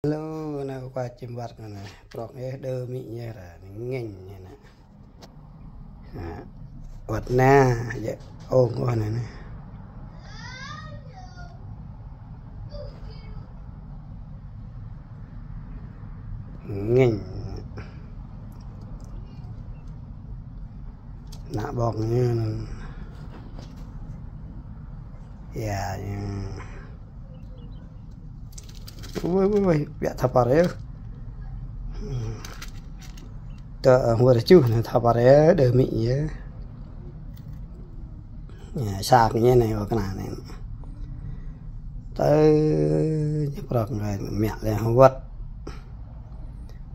Hello, nào qua chim vật này, bọc ấy đơ mị như là nghênh như này, vật na, vậy ôm con này này, nghênh, nạ bọc như, yeah, ui, biar thapar ya, ta vừa chú này thapar ya, đỡ mị ya, sạc như này hoặc cái này, tới nhập được người mẹ này không vất,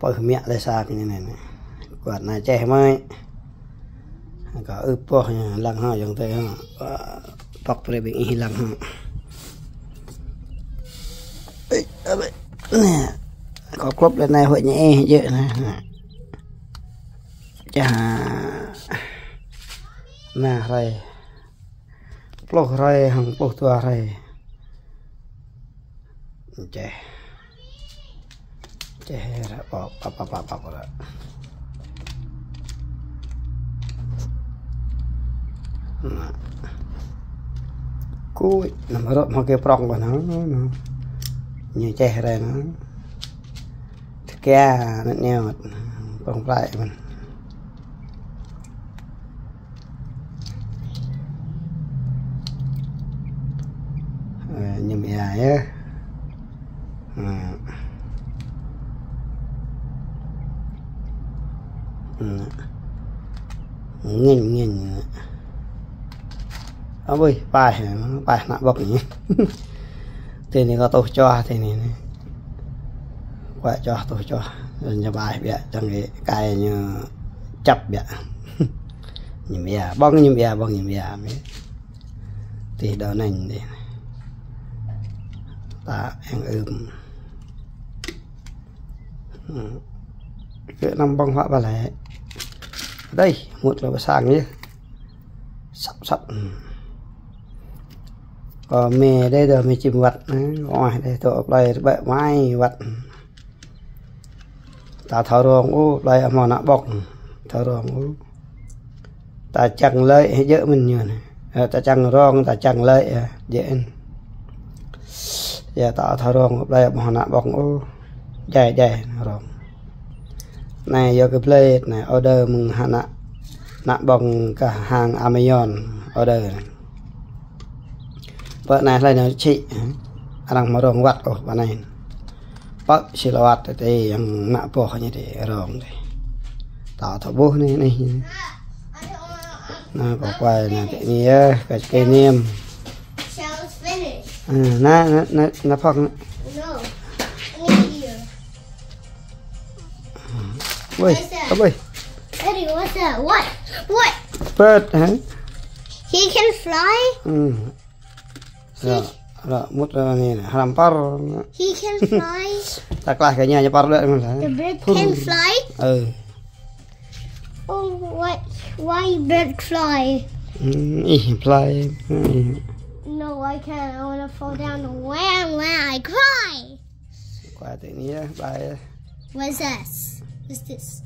bởi mẹ này sạc như này này, quạt này che mới, có ướp po lăng hoa giống thế ha, bọc về bị lăng hoa. Nè, có cốp lên này hội nhẹ dễ này, chà, nè rồi, plok rồi, hàng plok tua rồi, chè, rồi, bọc rồi, cúi, nằm ở đó mà cái prong của nó như chè rồi nó kia nó nheo bông lại mình như mẹ á nhìn ông ơi bài nặng bọc nhỉ thì này có tôi cho thì này quay cho tôi cho nhà bài vậy trong cái như chập vậy như mẹ bong như mẹ mấy thì đó này đi ta ăn cái năm bong họa vào lại đây một là sang nhé sắp còn mẹ đây rồi mẹ chìm vật ngoài đây tụi đây bẹ mai vật ta thở rong u đây mà nạ bọc thở rong u ta chẳng lợi hay dỡ mình như này ta chẳng rong ta chẳng lợi dễ giờ ta thở rong đây mà nạ bọc u dài rong này giờ cái plate này order mừng hạ nạ bọc cả hàng Amazon order này. Vợ này là chị đang mở rộng vặt ở bên này bác chỉ là vặt thì nạ bỏ như thế rộng đây tạo thọ bố này nó có quay là cái này cái niêm nó phọc ui ơi Eddie, what's that? What? Bird hả? He can fly? Rồi, mút ra này nè, hampar. He can fly. Ta lại cái nhà cho par lại mình The bird can fly? Oh, what? Why bird fly? Fly. No, I can't. I want to fall down when I cry. Qua tự nhiên, bye. What's this? What's this?